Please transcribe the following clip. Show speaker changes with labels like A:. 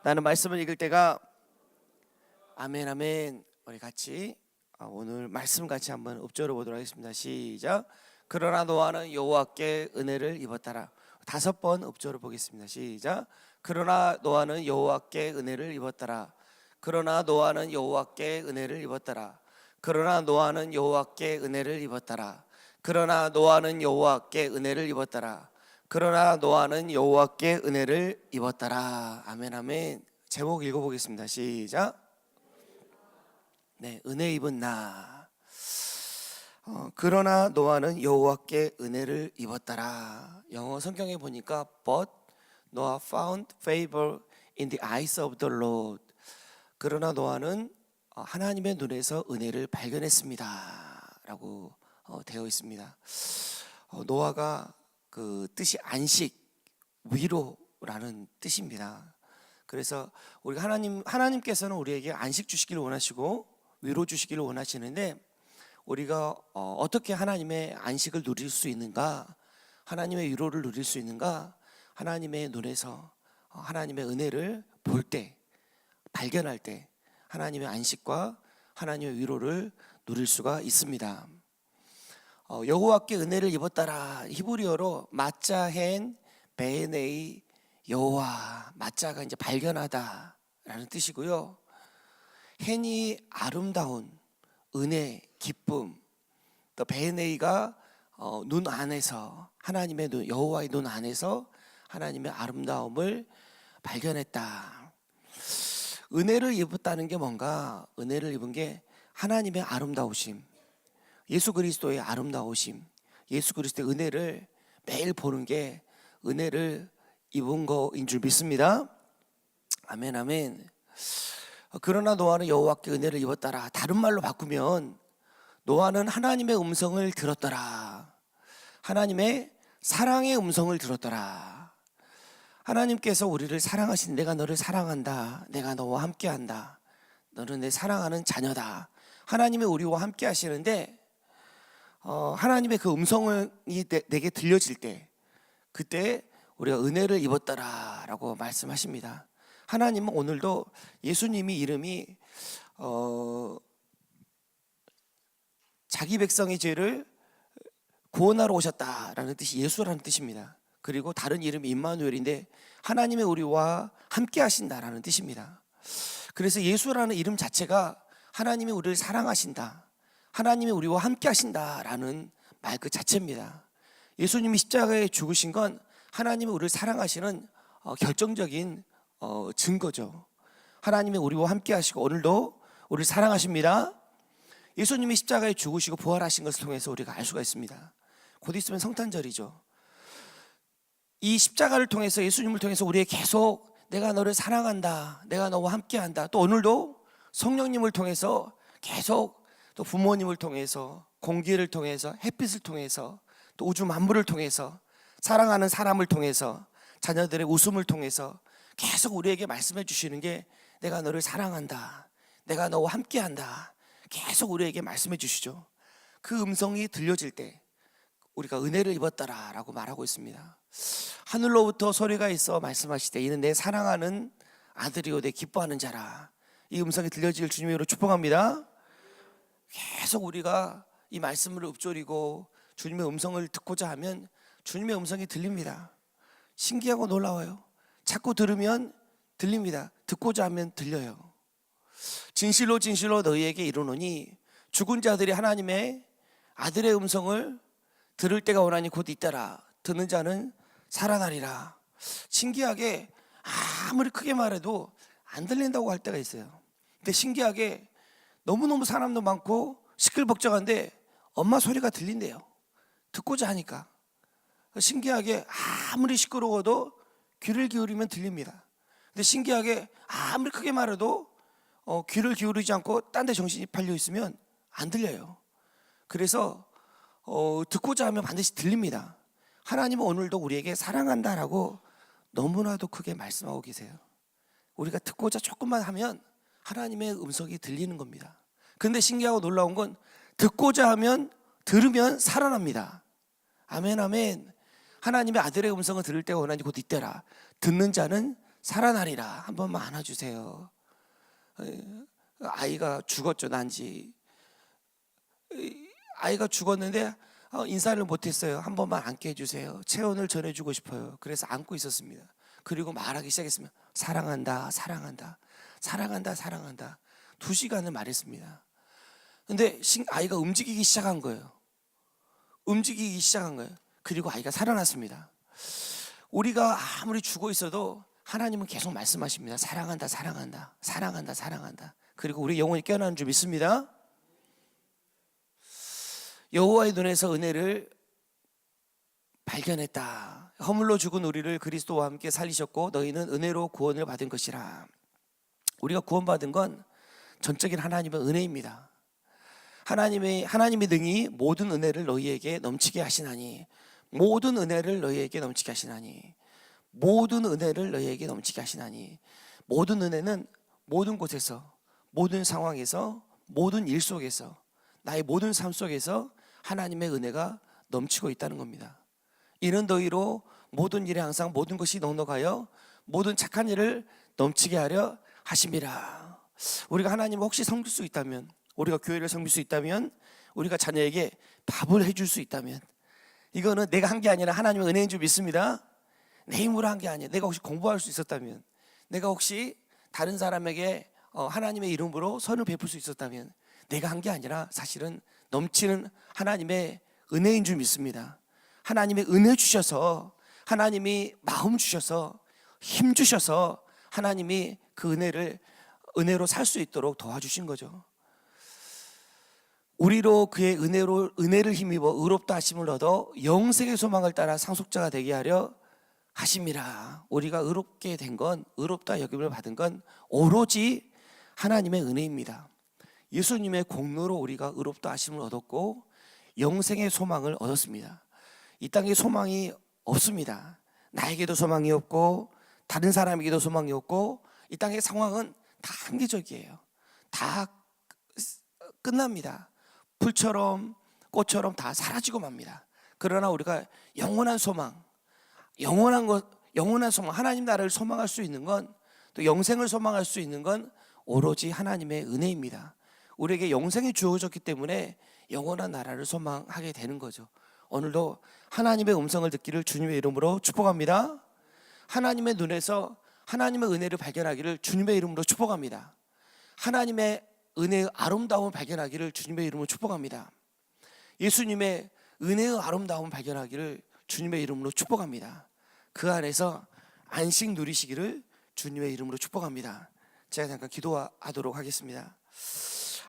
A: 나는 말씀을 읽을 때가 아멘 아멘. 우리 같이 오늘 말씀 같이 한번 읊조려 보도록 하겠습니다. 시작. 그러나 노아는 여호와께 은혜를 입었더라. 5번 읊조려 보겠습니다. 시작. 그러나 노아는 여호와께 은혜를 입었더라. 그러나 노아는 여호와께 은혜를 입었더라. 그러나 노아는 여호와께 은혜를 입었더라. 그러나 노아는 여호와께 은혜를 입었더라. 그러나 노아는 여호와께 은혜를 입었더라. 아멘 아멘. 제목 읽어보겠습니다. 시작. 네, 은혜 입은 나. 그러나 노아는 여호와께 은혜를 입었더라. 영어 성경에 보니까 But Noah found favor in the eyes of the Lord. 그러나 노아는 하나님의 눈에서 은혜를 발견했습니다 라고 되어 있습니다. 노아가 그 뜻이 안식, 위로라는 뜻입니다. 그래서 우리가 하나님께서는 우리에게 안식 주시기를 원하시고 위로 주시기를 원하시는데, 우리가 어떻게 하나님의 안식을 누릴 수 있는가, 하나님의 위로를 누릴 수 있는가, 하나님의 눈에서 하나님의 은혜를 볼 때, 발견할 때 하나님의 안식과 하나님의 위로를 누릴 수가 있습니다. 여호와께 은혜를 입었다라. 히브리어로 마짜헨 베네이 여호와. 마짜가 이제 발견하다라는 뜻이고요. 헨이 아름다운, 은혜, 기쁨. 또 베네이가 눈 안에서, 하나님의 눈, 여호와의 눈 안에서 하나님의 아름다움을 발견했다. 은혜를 입었다는 게 뭔가? 은혜를 입은 게 하나님의 아름다우심, 예수 그리스도의 아름다우심, 예수 그리스도의 은혜를 매일 보는 게 은혜를 입은 거인 줄 믿습니다. 아멘 아멘. 그러나 노아는 여호와께 은혜를 입었더라. 다른 말로 바꾸면 노아는 하나님의 음성을 들었더라. 하나님의 사랑의 음성을 들었더라. 하나님께서 우리를 사랑하신, 내가 너를 사랑한다, 내가 너와 함께한다, 너는 내 사랑하는 자녀다. 하나님의 우리와 함께 하시는데 하나님의 그 음성이 내게 들려질 때, 그때 우리가 은혜를 입었더라 라고 말씀하십니다. 하나님은 오늘도, 예수님이 이름이 자기 백성의 죄를 구원하러 오셨다라는 뜻이 예수라는 뜻입니다. 그리고 다른 이름이 임마누엘인데 하나님의 우리와 함께 하신다라는 뜻입니다. 그래서 예수라는 이름 자체가 하나님이 우리를 사랑하신다, 하나님이 우리와 함께 하신다라는 말 그 자체입니다. 예수님이 십자가에 죽으신 건 하나님이 우리를 사랑하시는 결정적인 증거죠. 하나님이 우리와 함께 하시고 오늘도 우리를 사랑하십니다. 예수님이 십자가에 죽으시고 부활하신 것을 통해서 우리가 알 수가 있습니다. 곧 있으면 성탄절이죠. 이 십자가를 통해서, 예수님을 통해서 우리에게 계속 내가 너를 사랑한다, 내가 너와 함께한다. 또 오늘도 성령님을 통해서 계속, 또 부모님을 통해서, 공기를 통해서, 햇빛을 통해서, 또 우주 만물을 통해서, 사랑하는 사람을 통해서, 자녀들의 웃음을 통해서 계속 우리에게 말씀해 주시는 게 내가 너를 사랑한다, 내가 너와 함께한다, 계속 우리에게 말씀해 주시죠. 그 음성이 들려질 때 우리가 은혜를 입었다라 라고 말하고 있습니다. 하늘로부터 소리가 있어 말씀하시되 이는 내 사랑하는 아들이요 내 기뻐하는 자라. 이 음성이 들려질 주님의 이름으로 축복합니다. 계속 우리가 이 말씀을 읊조리고 주님의 음성을 듣고자 하면 주님의 음성이 들립니다. 신기하고 놀라워요. 자꾸 들으면 들립니다. 듣고자 하면 들려요. 진실로 진실로 너희에게 이르노니 죽은 자들이 하나님의 아들의 음성을 들을 때가 오나니 곧 있더라. 듣는 자는 살아나리라. 신기하게 아무리 크게 말해도 안 들린다고 할 때가 있어요. 근데 신기하게 너무너무 사람도 많고 시끌벅적한데 엄마 소리가 들린대요. 듣고자 하니까. 신기하게 아무리 시끄러워도 귀를 기울이면 들립니다. 근데 신기하게 아무리 크게 말해도 귀를 기울이지 않고 딴 데 정신이 팔려 있으면 안 들려요. 그래서 듣고자 하면 반드시 들립니다. 하나님은 오늘도 우리에게 사랑한다라고 너무나도 크게 말씀하고 계세요. 우리가 듣고자 조금만 하면 하나님의 음성이 들리는 겁니다. 근데 신기하고 놀라운 건 듣고자 하면, 들으면 살아납니다. 아멘 아멘. 하나님의 아들의 음성을 들을 때가 오나니 곧 이때라. 듣는 자는 살아나리라. 한 번만 안아주세요. 아이가 죽었죠, 난지. 아이가 죽었는데 인사를 못했어요. 한 번만 안게 해주세요. 체온을 전해주고 싶어요. 그래서 안고 있었습니다. 그리고 말하기 시작했습니다. 사랑한다, 사랑한다, 사랑한다, 사랑한다. 2시간을 말했습니다. 근데 아이가 움직이기 시작한 거예요. 움직이기 시작한 거예요. 그리고 아이가 살아났습니다. 우리가 아무리 죽어 있어도 하나님은 계속 말씀하십니다. 사랑한다, 사랑한다, 사랑한다, 사랑한다. 그리고 우리 영혼이 깨어나는 줄 믿습니다. 여호와의 눈에서 은혜를 발견했다. 허물로 죽은 우리를 그리스도와 함께 살리셨고 너희는 은혜로 구원을 받은 것이라. 우리가 구원받은 건 전적인 하나님의 은혜입니다. 하나님의 능히 모든 은혜를 너희에게 넘치게 하시나니, 모든 은혜를 너희에게 넘치게 하시나니, 모든 은혜를 너희에게 넘치게 하시나니. 모든 은혜는 모든 곳에서, 모든 상황에서, 모든 일 속에서, 나의 모든 삶 속에서 하나님의 은혜가 넘치고 있다는 겁니다. 이는 너희로 모든 일에 항상 모든 것이 넉넉하여 모든 착한 일을 넘치게 하려 하심이라. 우리가 하나님을 혹시 섬길 수 있다면, 우리가 교회를 섬길 수 있다면, 우리가 자녀에게 밥을 해줄 수 있다면, 이거는 내가 한 게 아니라 하나님의 은혜인 줄 믿습니다. 내 힘으로 한 게 아니에요. 내가 혹시 공부할 수 있었다면, 내가 혹시 다른 사람에게 하나님의 이름으로 선을 베풀 수 있었다면, 내가 한 게 아니라 사실은 넘치는 하나님의 은혜인 줄 믿습니다. 하나님의 은혜 주셔서, 하나님이 마음 주셔서, 힘 주셔서 하나님이 그 은혜로 살 수 있도록 도와주신 거죠. 우리로 그의 은혜를 힘입어 의롭다 하심을 얻어 영생의 소망을 따라 상속자가 되게 하려 하심이라. 우리가 의롭게 된 건, 의롭다 여김을 받은 건 오로지 하나님의 은혜입니다. 예수님의 공로로 우리가 의롭다 하심을 얻었고 영생의 소망을 얻었습니다. 이 땅에 소망이 없습니다. 나에게도 소망이 없고 다른 사람에게도 소망이 없고, 이 땅의 상황은 다 한계적이에요. 다 끝납니다. 풀처럼 꽃처럼 다 사라지고 맙니다. 그러나 우리가 영원한 소망, 영원한 소망, 하나님 나라를 소망할 수 있는 건, 또 영생을 소망할 수 있는 건 오로지 하나님의 은혜입니다. 우리에게 영생이 주어졌기 때문에 영원한 나라를 소망하게 되는 거죠. 오늘도 하나님의 음성을 듣기를 주님의 이름으로 축복합니다. 하나님의 눈에서 하나님의 은혜를 발견하기를 주님의 이름으로 축복합니다. 하나님의 은혜의 아름다움을 발견하기를 주님의 이름으로 축복합니다. 예수님의 은혜의 아름다움을 발견하기를 주님의 이름으로 축복합니다. 그 안에서 안식 누리시기를 주님의 이름으로 축복합니다. 제가 잠깐 기도하도록 하겠습니다.